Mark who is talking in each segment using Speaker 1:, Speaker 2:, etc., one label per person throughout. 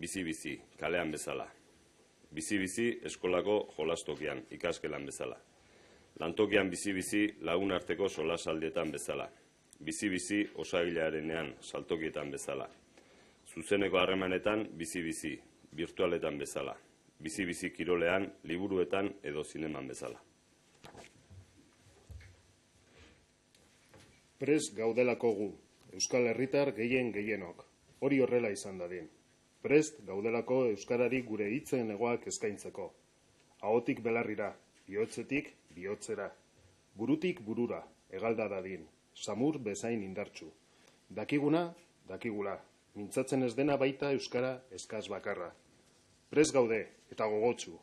Speaker 1: bizi-bizi, kalean bezala. Bizi-bizi, eskolako jolastokian, ikasgelan bezala. Lantokian bizi-bizi, lagun arteko solasaldietan bezala. Bizi-bizi, osagilearenean, saltokietan bezala. Zuzeneko harremanetan, bizi-bizi, virtualetan bezala. Bizi-bizi kirolean, liburuetan edo zineman bezala.
Speaker 2: Prest gaudelako gu, Euskal Herritar gehienok. Hori horrela izan dadin. Prest gaudelako euskarari gure hitzen egoak eskaintzeko. Ahotik belarrira, bihotzetik bihotzera. Burutik burura, egalda dadin. Samur bezain indartsu. Dakiguna, dakigula. Mintzatzen ez dena baita euskara eskaz bakarra. Prest gaude eta gogotsu.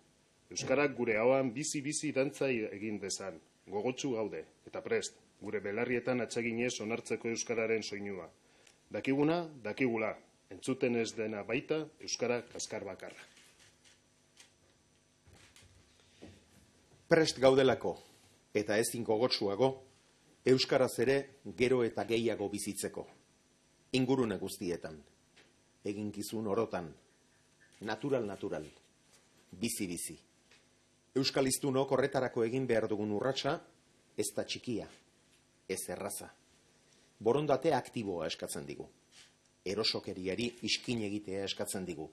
Speaker 2: Euskarak gure ahoan bizi-bizi dantza egin dezan. Gogotsu gaude eta prest. Gure belarrietan atseginez onartzeko euskararen soinua. Dakiguna, dakigula. Entzuten ez dena baita euskara kaskar bakarra.
Speaker 3: Prest gaudelako eta ezin gogotsuago, euskaraz ere gero eta gehiago bizitzeko. Ingurune guztietan, eginkizun orotan, natural, bizi-bizi. Euskal hiztunok horretarako egin behar dugun urratsa, ez da txikia, ez erraza. Borondate aktiboa eskatzen digu. Erosokeriari iskin egitea eskatzen digu.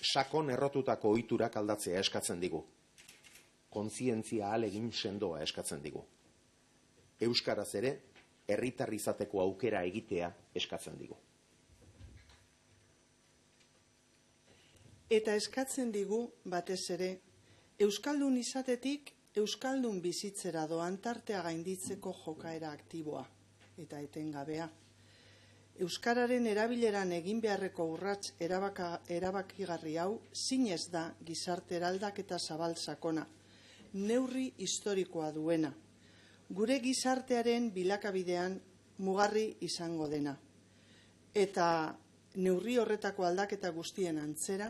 Speaker 3: Sakon errotutako ohiturak aldatzea eskatzen digu. Kontzientzia ahalegin sendoa eskatzen digu. Euskaraz ere, herritar izateko aukera egitea eskatzen digu.
Speaker 4: Eta eskatzen digu, batez ere, euskaldun izatetik euskaldun bizitzera doan tartea gainditzeko jokaera aktiboa eta etengabea. Euskararen erabileran egin beharreko urrats erabakigarri hau zinez da gizarte eraldaketa zabal sakona, neurri historikoa duena, gure gizartearen bilakabidean mugarri izango dena. Eta neurri horretako aldaketa guztien antzera,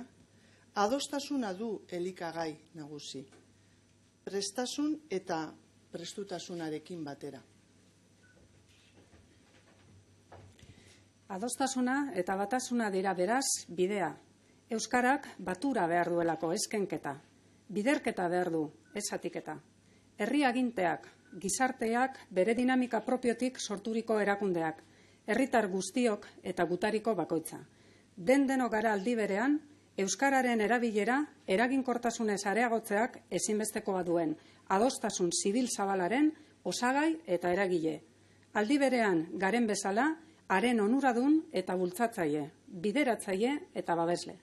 Speaker 4: adostasuna du elikagai nagusi. Prestasun eta prestutasunarekin batera.
Speaker 5: Adostasuna eta batasuna dira beraz bidea. Euskarak batura behar duelako eskenketa. Biderketa behar du, ez zatiketa. Herri aginteak, gizarteak, bere dinamika propiotik sorturiko erakundeak, herritar guztiok eta gutariko bakoitza. Denok gara aldi berean, euskararen erabilera eraginkortasunez areagotzeak ezinbestekoa duen adostasun zibil zabalaren osagai eta eragile. Aldi berean garen bezala, haren onuradun eta bultzatzaile, bideratzaile eta babesle.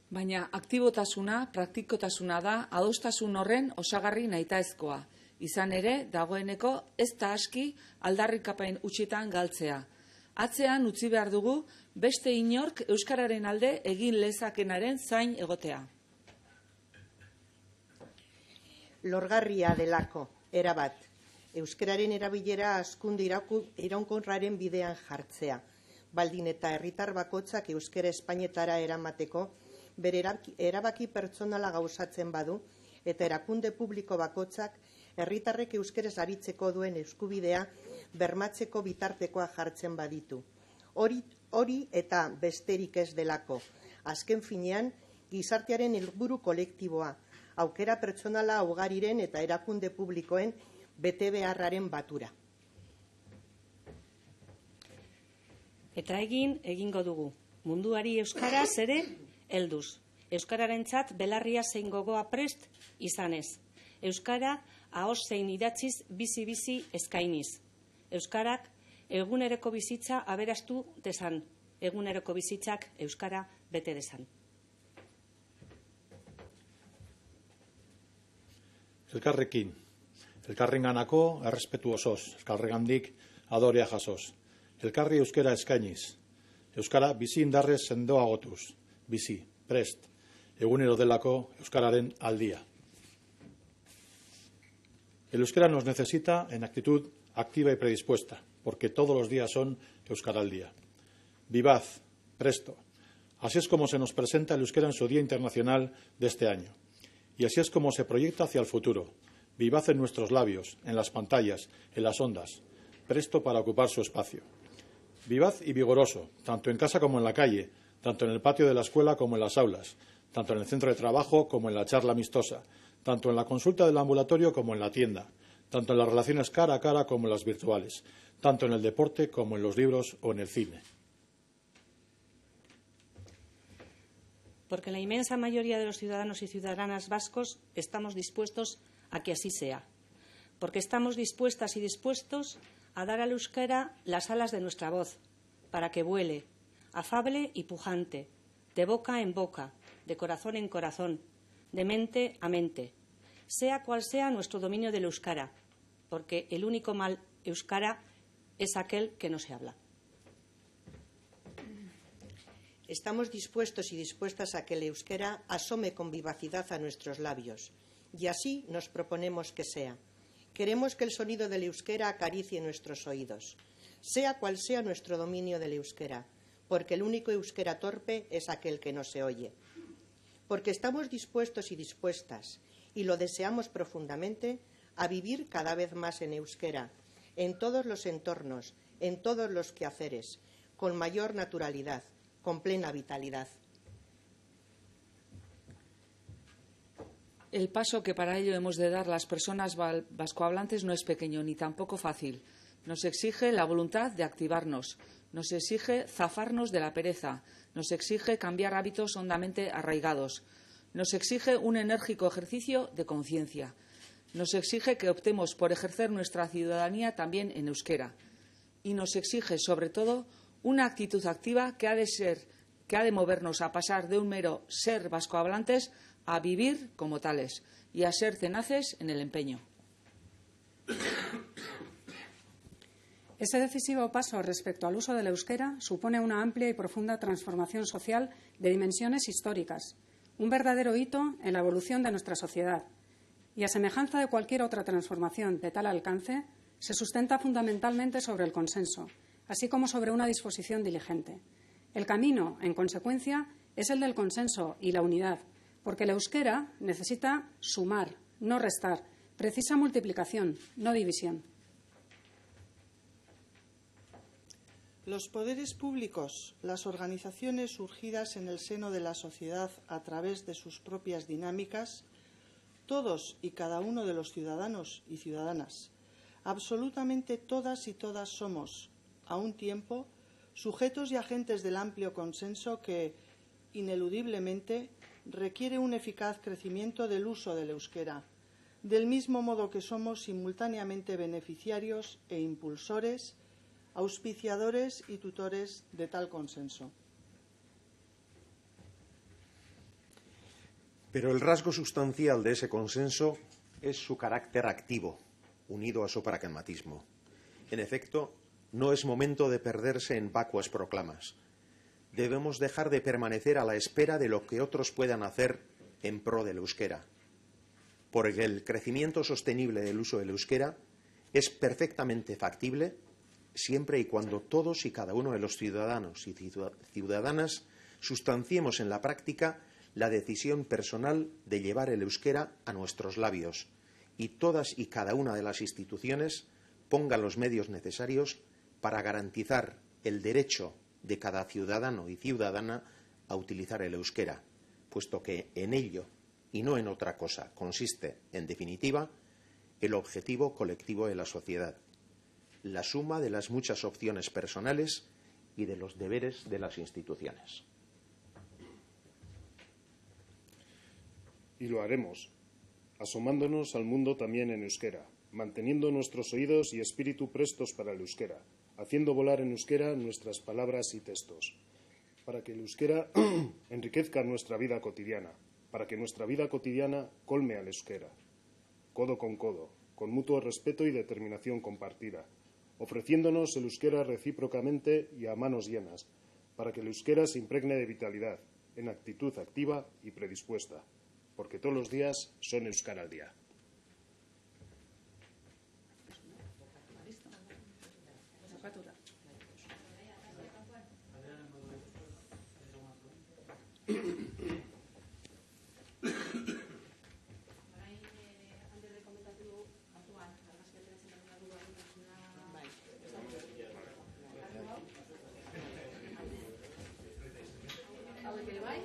Speaker 6: Baina aktibotasuna, praktikotasuna da adostasun horren osagarri nahitaezkoa. Izan ere, dagoeneko ez da aski aldarrikapen utzitan galtzea. Atzean utzi behar dugu beste inork euskararen alde egin lezakenaren zain egotea.
Speaker 7: Lorgarria delako, erabat. Euskararen erabilera hazkunde iraunkorraren bidean jartzea. Baldin eta herritar bakoitzak euskara espainetara eramateko, bere erabaki pertsonala gauzatzen badu, eta erakunde publiko bakoitzak herritarrek euskeraz aritzeko duen eskubidea bermatzeko bitartekoa jartzen baditu. Hori eta besterik ez delako. Azken finean, gizartearen helburu kolektiboa, aukera pertsonala ugariren eta erakunde publikoen bete beharraren batura.
Speaker 8: Eta egingo dugu. Munduari euskaraz ere helduz. Euskararentzat belarria zein gogoa prest izanez. Euskara ahoz zein idatziz bizi-bizi eskainiz. Euskarak eguneroko bizitza aberastu dezan. Eguneroko bizitzak euskara bete dezan.
Speaker 9: Elkarrekin. Elkarrenganako errespetu osoz, elkarrengandik adorea jasoz. Elkarri euskara eskainiz. Euskara bizi indarrez sendoagotuz. Bizi, prest, egunero delako euskararen aldia. El euskera nos necesita en actitud activa y predispuesta, porque todos los días son euskaraldia. Vivaz, presto. Así es como se nos presenta el euskera en su Día Internacional de este año. Y así es como se proyecta hacia el futuro. Vivaz en nuestros labios, en las pantallas, en las ondas, presto para ocupar su espacio. Vivaz y vigoroso, tanto en casa como en la calle, tanto en el patio de la escuela como en las aulas, tanto en el centro de trabajo como en la charla amistosa, tanto en la consulta del ambulatorio como en la tienda, tanto en las relaciones cara a cara como en las virtuales, tanto en el deporte como en los libros o en el cine.
Speaker 8: Porque la inmensa mayoría de los ciudadanos y ciudadanas vascos estamos dispuestos a que así sea. Porque estamos dispuestas y dispuestos a dar al euskera las alas de nuestra voz, para que vuele, afable y pujante, de boca en boca, de corazón en corazón, de mente a mente, sea cual sea nuestro dominio del euskara, porque el único mal euskara es aquel que no se habla.
Speaker 7: Estamos dispuestos y dispuestas a que el euskera asome con vivacidad a nuestros labios, y así nos proponemos que sea. Queremos que el sonido del euskera acaricie nuestros oídos, sea cual sea nuestro dominio del euskera, porque el único euskera torpe es aquel que no se oye. Porque estamos dispuestos y dispuestas, y lo deseamos profundamente, a vivir cada vez más en euskera, en todos los entornos, en todos los quehaceres, con mayor naturalidad, con plena vitalidad.
Speaker 6: El paso que para ello hemos de dar las personas vascohablantes no es pequeño ni tampoco fácil. Nos exige la voluntad de activarnos, nos exige zafarnos de la pereza, nos exige cambiar hábitos hondamente arraigados, nos exige un enérgico ejercicio de conciencia, nos exige que optemos por ejercer nuestra ciudadanía también en euskera y nos exige, sobre todo, una actitud activa que ha de movernos a pasar de un mero ser vascohablantes a vivir como tales y a ser tenaces en el empeño.
Speaker 5: Ese decisivo paso respecto al uso del euskera supone una amplia y profunda transformación social de dimensiones históricas, un verdadero hito en la evolución de nuestra sociedad. Y a semejanza de cualquier otra transformación de tal alcance, se sustenta fundamentalmente sobre el consenso, así como sobre una disposición diligente. El camino, en consecuencia, es el del consenso y la unidad, porque el euskera necesita sumar, no restar, precisa multiplicación, no división.
Speaker 4: Los poderes públicos, las organizaciones surgidas en el seno de la sociedad a través de sus propias dinámicas, todos y cada uno de los ciudadanos y ciudadanas, absolutamente todas y todas somos, a un tiempo, sujetos y agentes del amplio consenso que, ineludiblemente, requiere un eficaz crecimiento del uso del euskera, del mismo modo que somos simultáneamente beneficiarios e impulsores, auspiciadores y tutores de tal consenso.
Speaker 3: Pero el rasgo sustancial de ese consenso es su carácter activo, unido a su pragmatismo. En efecto, no es momento de perderse en vacuas proclamas. Debemos dejar de permanecer a la espera de lo que otros puedan hacer en pro del euskera. Porque el crecimiento sostenible del uso del euskera es perfectamente factible siempre y cuando todos y cada uno de los ciudadanos y ciudadanas sustanciemos en la práctica la decisión personal de llevar el euskera a nuestros labios y todas y cada una de las instituciones pongan los medios necesarios para garantizar el derecho de cada ciudadano y ciudadana a utilizar el euskera, puesto que en ello, y no en otra cosa, consiste, en definitiva, el objetivo colectivo de la sociedad, la suma de las muchas opciones personales y de los deberes de las instituciones.
Speaker 2: Y lo haremos, asomándonos al mundo también en euskera, manteniendo nuestros oídos y espíritu prestos para el euskera, haciendo volar en euskera nuestras palabras y textos, para que el euskera enriquezca nuestra vida cotidiana, para que nuestra vida cotidiana colme al euskera, codo, con mutuo respeto y determinación compartida, ofreciéndonos el euskera recíprocamente y a manos llenas, para que el euskera se impregne de vitalidad, en actitud activa y predispuesta, porque todos los días son euskara al día.
Speaker 10: hauek ere bai.